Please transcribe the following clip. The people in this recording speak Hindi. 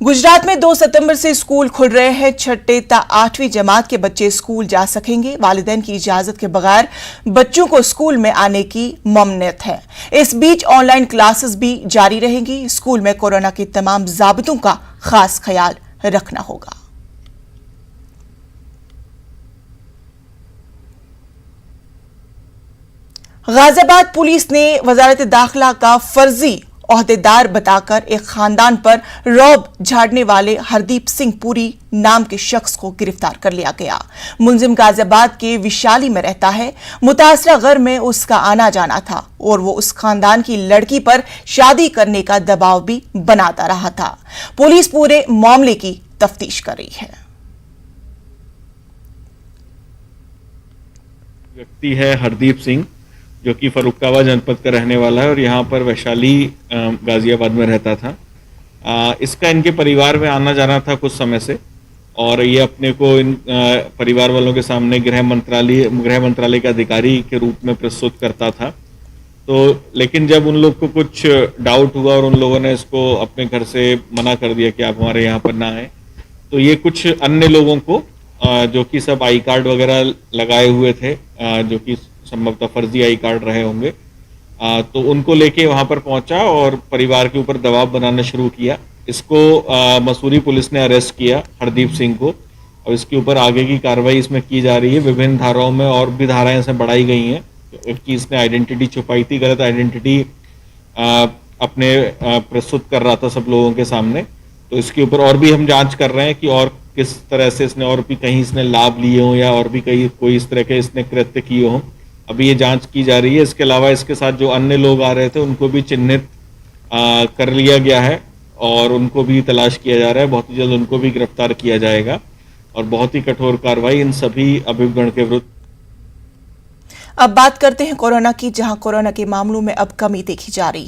गुजरात में 2 सितंबर से स्कूल खुल रहे हैं। 6ठी ता 8वीं जमात के बच्चे स्कूल जा सकेंगे। वालिदैन की इजाजत के बगैर बच्चों को स्कूल में आने की ममनुइयत है। इस बीच ऑनलाइन क्लासेस भी जारी रहेंगी। स्कूल में कोरोना के तमाम ज़ाबितों का खास ख्याल रखना होगा। गाजियाबाद पुलिस ने वजारत दाखिला का फर्जी ओहदेदार बताकर एक खानदान पर रौब झाड़ने वाले हरदीप सिंह पुरी नाम के शख्स को गिरफ्तार कर लिया गया। मुलजिम गाजियाबाद के विशाली में रहता है। मुतासरा घर में उसका आना जाना था और वो उस खानदान की लड़की पर शादी करने का दबाव भी बनाता रहा था। पुलिस पूरे मामले की तफ्तीश कर रही है। व्यक्ति है हरदीप सिंह, जो कि फर्रुखाबाद जनपद का रहने वाला है और यहाँ पर वैशाली गाजियाबाद में रहता था। इसका इनके परिवार में आना जाना था कुछ समय से, और ये अपने को इन परिवार वालों के सामने गृह मंत्रालय के अधिकारी के रूप में प्रस्तुत करता था। तो लेकिन जब उन लोग को कुछ डाउट हुआ और उन लोगों ने इसको अपने घर से मना कर दिया कि आप हमारे यहाँ पर ना आए, तो ये कुछ अन्य लोगों को जो कि सब आई कार्ड वगैरह लगाए हुए थे, जो कि संभवतः फर्जी आई कार्ड रहे होंगे, तो उनको लेके वहां पर पहुंचा और परिवार के ऊपर दबाव बनाना शुरू किया। इसको मसूरी पुलिस ने अरेस्ट किया, हरदीप सिंह को, और इसके ऊपर आगे की कार्रवाई इसमें की जा रही है। विभिन्न धाराओं में और भी धाराएं इसमें बढ़ाई गई हैं। एक चीज इसने आइडेंटिटी छुपाई थी, गलत आइडेंटिटी अपने प्रस्तुत कर रहा था सब लोगों के सामने। तो इसके ऊपर और भी हम जांच कर रहे हैं कि और किस तरह से इसने और भी कहीं इसने लाभ लिए हों या और भी कहीं कोई इस तरह के इसने कृत्य किए हों। अभी ये जांच की जा रही है। इसके अलावा इसके साथ जो अन्य लोग आ रहे थे उनको भी चिन्हित कर लिया गया है और उनको भी तलाश किया जा रहा है। बहुत ही जल्द उनको भी गिरफ्तार किया जाएगा और बहुत ही कठोर कार्रवाई इन सभी अभियुक्तगण के विरुद्ध। अब बात करते हैं कोरोना की, जहां कोरोना के मामलों में अब कमी देखी जा रही है।